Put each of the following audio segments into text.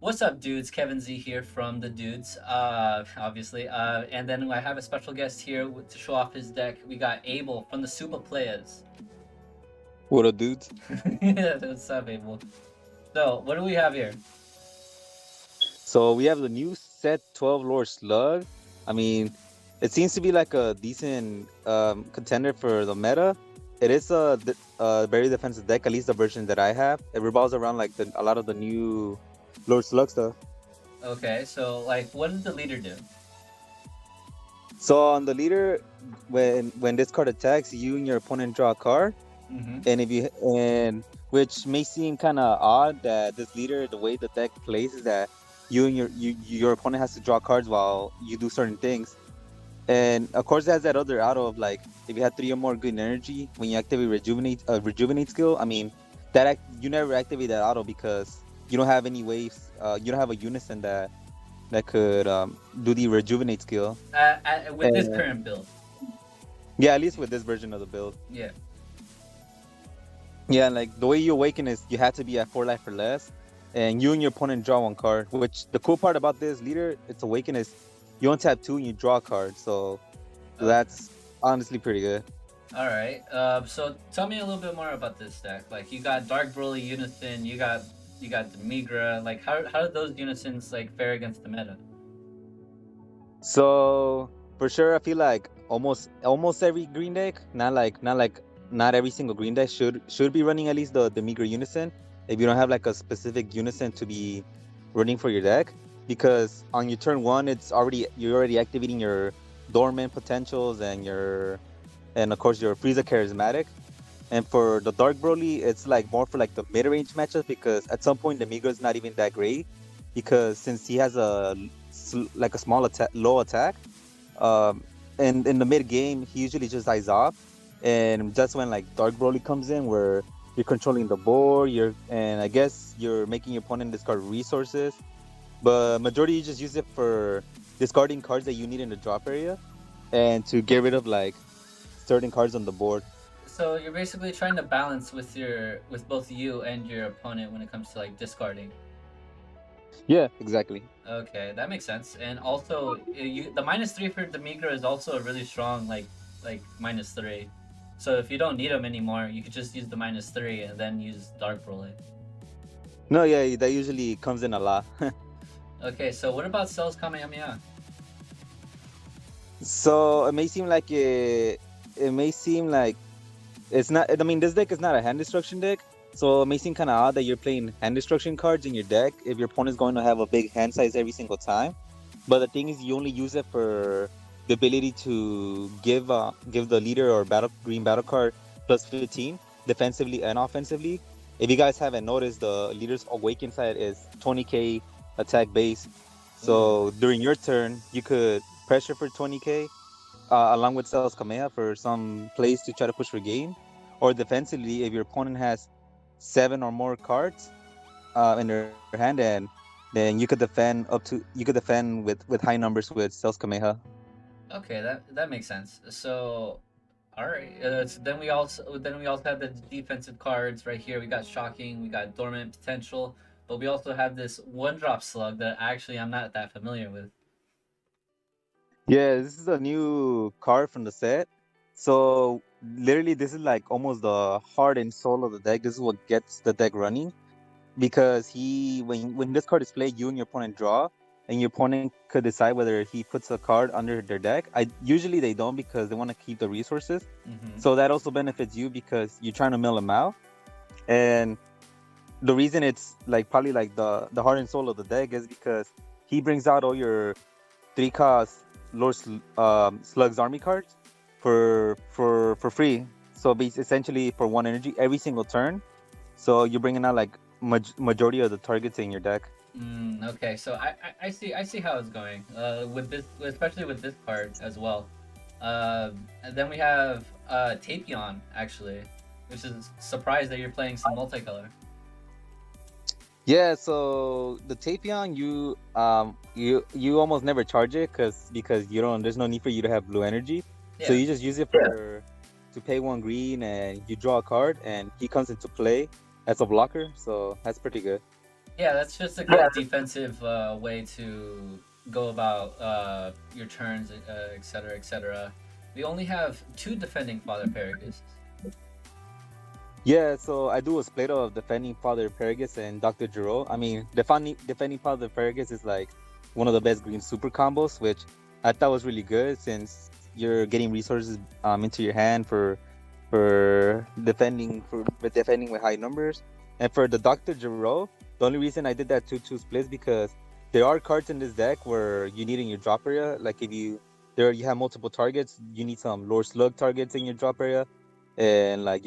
What's up, dudes? Kevin Z here from the Dudes, obviously. And then I have a special guest here to show off his deck. We got Abel from the Supah Playeraz. What up, dudes? Yeah, what's up, Abel? So, what do we have here? So we have the new set 12 Lord Slug. I mean, it seems to be like a decent contender for the meta. It is a very defensive deck, at least the version that I have. It revolves around like a lot of the new Lord Slug stuff. Okay, so like, what did the leader do? So on the leader, when this card attacks, you and your opponent draw a card, Mm-hmm. and if you and which may seem kind of odd that this leader, the way the deck plays is that you and your opponent has to draw cards while you do certain things. And of course, it has that other auto of like if you have three or more good energy when you activate rejuvenate skill. I mean, you never activate that auto because you don't have any waves. You don't have a unison that could do the rejuvenate skill. With this And current build. yeah, at least with this version of the build. Yeah. Yeah, like the way you awaken is you have to be at 4 life or less, and you and your opponent draw one card. Which the cool part about this leader, it's awaken is you untap two and you draw a card. So Okay. that's honestly pretty good. All right. So tell me a little bit more about this deck. Like, you got Dark Broly Unison, you got Demigra. Like, how did those Unisons like fare against the meta? So for sure, I feel like almost every green deck, not every single green deck should be running at least the meager unison. If you don't have like a specific unison to be running for your deck, because on your turn one, you're already activating your dormant potentials and of course your Frieza charismatic. And for the Dark Broly, it's like more for like the mid range matchups because at some point the Migra is not even that great because since he has like a small attack, low attack, um, and in the mid game he usually just dies off, and that's when like Dark Broly comes in where you're controlling the board, and I guess you're making your opponent discard resources, but majority you just use it for discarding cards that you need in the drop area and to get rid of like certain cards on the board. So you're basically trying to balance with both you and your opponent when it comes to like discarding. Yeah, exactly. Okay, that makes sense. And also, the -3 for Demigra is also a really strong like -3. So if you don't need them anymore, you could just use the -3 and then use Dark Broly. No, yeah, that usually comes in a lot. Okay, so what about Cell's Kamehameha? So it may seem like it's not. I mean, this deck is not a hand destruction deck, so it may seem kind of odd that you're playing hand destruction cards in your deck if your opponent's going to have a big hand size every single time. But the thing is, you only use it for the ability to give the leader or green battle card plus 15 defensively and offensively. If you guys haven't noticed, the leader's awaken side is 20k attack base. Ooh. So during your turn, you could pressure for 20k along with Cells Kamea for some plays to try to push for game, or defensively if your opponent has 7 or more cards in their hand, and then you could defend with high numbers with Cells Kameha. Okay, that makes sense. So, all right. So then we also have the defensive cards right here. We got Shocking, we got Dormant Potential, but we also have this one drop Slug that actually I'm not that familiar with. Yeah, this is a new card from the set. So literally, this is like almost the heart and soul of the deck. This is what gets the deck running because when this card is played, you and your opponent draw, and your opponent could decide whether he puts a card under their deck. I usually they don't because they want to keep the resources. Mm-hmm. So that also benefits you because you're trying to mill them out. And the reason it's like probably like the heart and soul of the deck is because he brings out all your 3 cost Slug's army cards for free. So essentially for 1 energy every single turn. So you're bringing out like majority of the targets in your deck. Okay, so I see how it's going. With this, especially with this card as well. And then we have Tapion actually, which is surprised that you're playing some multicolor. Yeah, so the Tapion you almost never charge it because you don't there's no need for you to have blue energy. So Yeah. you just use it for to pay 1 green and you draw a card and he comes into play as a blocker. So that's pretty good. Yeah, that's just a good defensive way to go about your turns, etc., etc. We only have two defending Father Paragus. Yeah, so I do a split of defending Father Paragus and Dr. Gero. I mean, defending Father Paragus is like one of the best green super combos, which I thought was really good since you're getting resources into your hand for defending with high numbers. And for the Dr. Gero, the only reason I did that 2-2 splits because there are cards in this deck where you need in your drop area. Like if you have multiple targets, you need some Lord Slug targets in your drop area, and like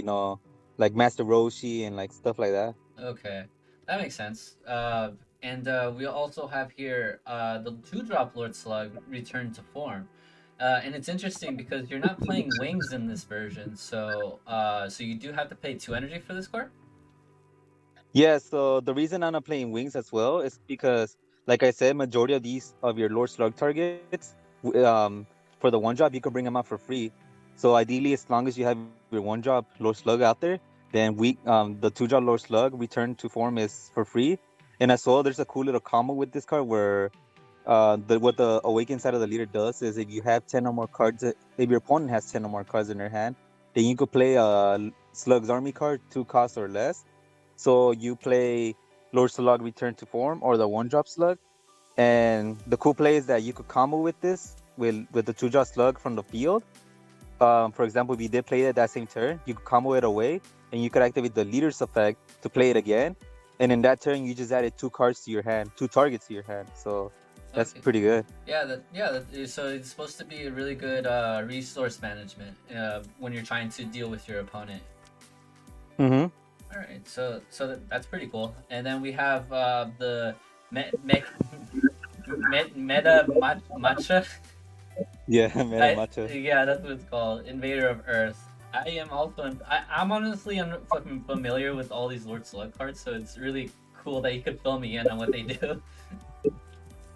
Master Roshi and like stuff like that. Okay, that makes sense. And we also have here the two drop Lord Slug return to form. And it's interesting because you're not playing wings in this version, so you do have to pay 2 energy for this card. Yeah, so the reason I'm not playing wings as well is because, like I said, majority of these of your Lord Slug targets, for the one drop, you can bring them out for free. So ideally, as long as you have your one drop Lord Slug out there, then the two drop Lord Slug return to form is for free. And as well, there's a cool little combo with this card where what the awakened side of the leader does is if you have 10 or more cards, if your opponent has 10 or more cards in their hand, then you could play a Slug's army card, 2 costs or less. So you play Lord Slug Return to Form or the one drop Slug. And the cool play is that you could combo with this with the 2 drop Slug from the field. For example, if you did play it that same turn, you could combo it away and you could activate the leader's effect to play it again. And in that turn, you just added 2 cards to your hand, 2 targets to your hand. So that's Okay. pretty good. So it's supposed to be a really good resource management when you're trying to deal with your opponent. Mm-hmm. All right, that's pretty cool. And then we have the me- me- Matcha. Yeah, Meta Matcha. Yeah, that's what it's called. Invader of Earth. I'm honestly familiar with all these Lord Slug cards, so it's really cool that you could fill me in on what they do.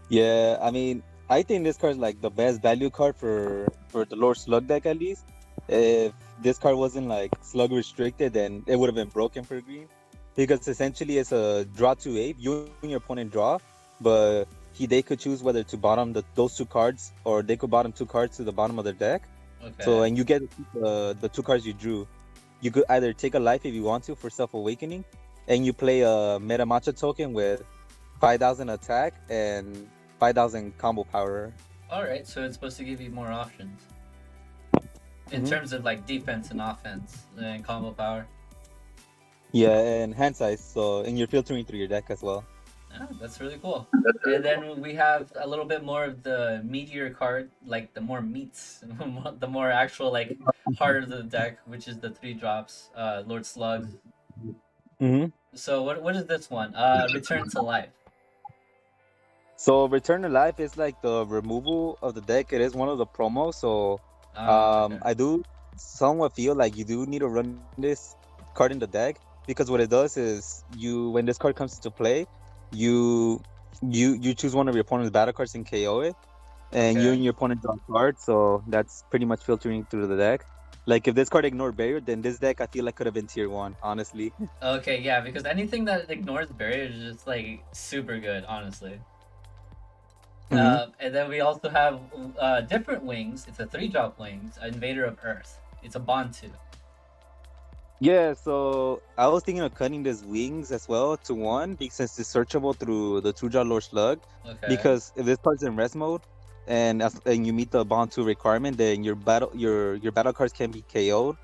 Yeah, I mean, I think this card is like the best value card for the Lord Slug deck at least. If this card wasn't like Slug restricted, then it would have been broken for green, because essentially it's a draw 2 ape. You and your opponent draw, but they could choose whether to bottom those 2 cards, or they could bottom 2 cards to the bottom of their deck. So Okay. and you get to keep the 2 cards you drew. You could either take a life if you want to for self awakening, and you play a Meta Matcha token with 5,000 attack and 5,000 combo power. All right, so it's supposed to give you more options in Hmm. terms of like defense and offense and combo power. Yeah, and hand size. So, and you're filtering through your deck as well. Yeah, that's really cool. And then we have a little bit more of the meteor card, like the more meats, the more actual like heart of the deck, which is the 3 drops, Lord Slug. Hmm. So what is this one? Return to life. So, Return to Life is like the removal of the deck. It is one of the promos. So, Okay. I do somewhat feel like you do need to run this card in the deck, because what it does is when this card comes into play, you you choose one of your opponent's battle cards and KO it, and you Okay. and your opponent draw a card. So that's pretty much filtering through the deck. Like if this card ignored barrier, then this deck I feel like could have been tier 1, honestly. Okay, yeah, because anything that ignores barriers is just like super good, honestly. Hmm. And then we also have different wings. It's a 3 drop wings, Invader of Earth. It's a bond 2. Yeah, so I was thinking of cutting this wings as well to 1, because since it's searchable through the 2 draw Lord Slug. Okay. Because if this card's in rest mode and you meet the bond 2 requirement, then your battle cards can be KO'd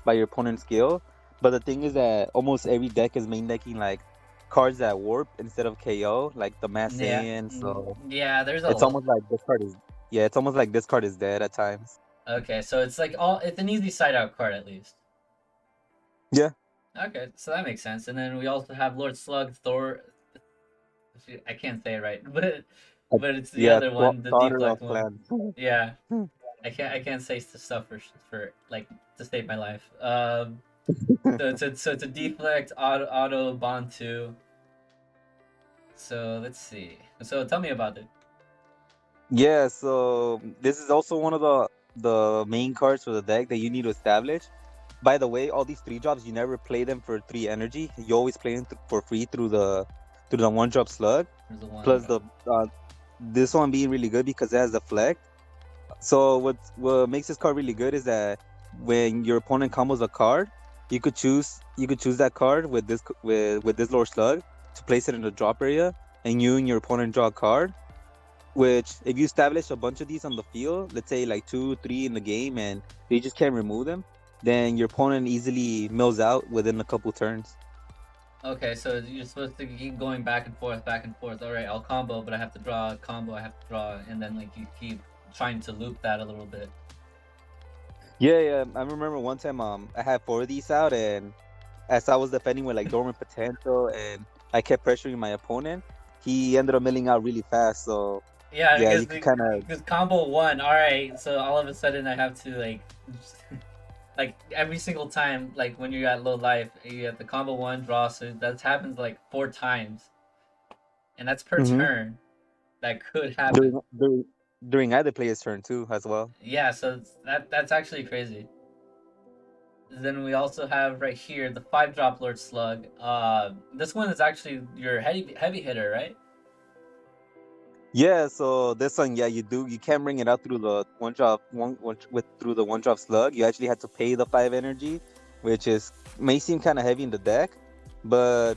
by your opponent's skill. But the thing is that almost every deck is main decking like cards that warp instead of KO, like the Mass Yeah. Saiyan. So Yeah, there's a it's lot. almost like this card is yeah, it's almost like this card is dead at times. Okay, so it's like it's an easy side out card at least. Yeah. Okay, so that makes sense. And then we also have Lord Slug, Thor. I can't say it right, but it's the Yeah, other one, the Daughter deflect of one. Clans. Yeah, I can't say stuff for like to save my life. So it's a deflect auto bond 2. So let's see. So tell me about it. Yeah, so this is also one of the main cards for the deck that you need to establish. By the way, all these 3 drops, you never play them for 3 energy. You always play them for free through through the one drop slug. There's the one Plus drop. this one being really good because it has the flex. So what makes this card really good is that when your opponent combos a card, you could choose that card with this Lord Slug to place it in the drop area, and you and your opponent draw a card. Which, if you establish a bunch of these on the field, let's say like 2, 3 in the game, and they just can't remove them, then your opponent easily mills out within a couple turns. Okay, so you're supposed to keep going back and forth, back and forth. All right, I'll combo, but I have to draw a combo. I have to draw, and then like you keep trying to loop that a little bit. Yeah, yeah. I remember one time I had 4 of these out, and as I was defending with like dormant potential, and I kept pressuring my opponent, he ended up milling out really fast. So Yeah, yeah, you could kind of. because combo one. All right, so all of a sudden I have to like, like every single time, like when you're at low life, you have the combo one draw. So that happens like 4 times, and that's per Hmm. turn. That could happen. During either player's turn too, as well. Yeah, so that's actually crazy. Then we also have right here the 5 Droplord Slug. This one is actually your heavy hitter, right? Yeah, so this one, yeah, you can't bring it out through the through the one drop slug. You actually had to pay the 5 energy, which is may seem kind of heavy in the deck, but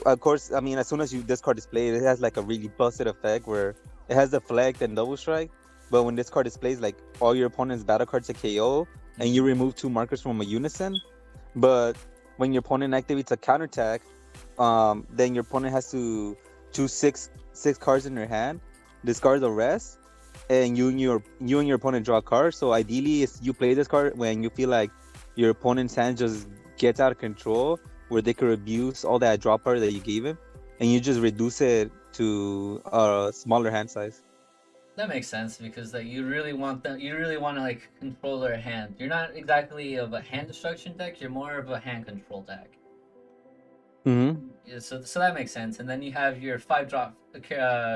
of course, I mean, as soon as you discard display, it has like a really busted effect where it has deflect and double strike. But when this card displays, like all your opponent's battle cards are KO, and you remove 2 markers from a unison. But when your opponent activates a counterattack, then your opponent has to choose six cards in their hand, discard the rest, and you and your opponent draw a card. So ideally, if you play this card when you feel like your opponent's hand just gets out of control, where they could abuse all that draw power that you gave him, and you just reduce it to a smaller hand size. That makes sense because like you really want them. You really want to like control their hand. You're not exactly of a hand destruction deck. You're more of a hand control deck. Mm-hmm. Yeah, so that makes sense. And then you have your 5 drop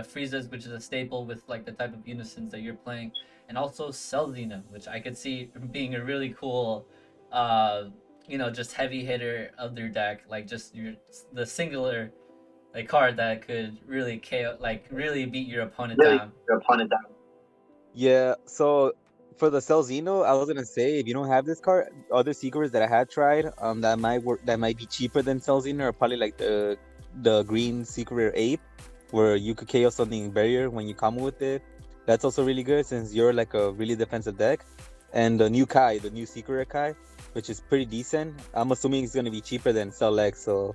freezes, which is a staple with like the type of unisons that you're playing, and also Celzina, which I could see being a really cool, uh, just heavy hitter of their deck. Like just the singular like card that could really KO, like really beat your opponent down. Yeah, so for the Celzino, I was gonna say if you don't have this card, other secrets that I had tried, that might work, that might be cheaper than Celzino, are probably like the green secret ape, where you could KO something barrier when you combo with it. That's also really good since you're like a really defensive deck. And the new Kai, the new secret Kai, which is pretty decent. I'm assuming it's gonna be cheaper than Cell X, so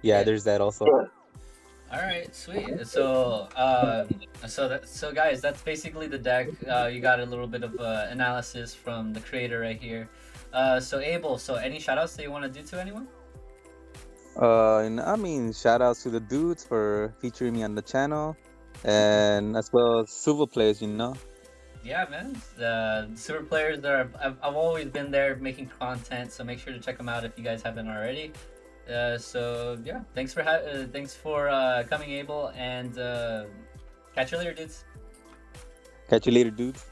yeah, Yeah. there's that also. All right, sweet. So guys, that's basically the deck. You got a little bit of analysis from the creator right here. So Abel, so any shout outs that you want to do to anyone? And I mean, shout outs to the dudes for featuring me on the channel, and as well as Supah Playeraz. Yeah, man. The Super Players are. I've always been there making content, so make sure to check them out if you guys haven't already. So yeah, thanks for coming, Abel, and catch you later, dudes. Catch you later, dudes.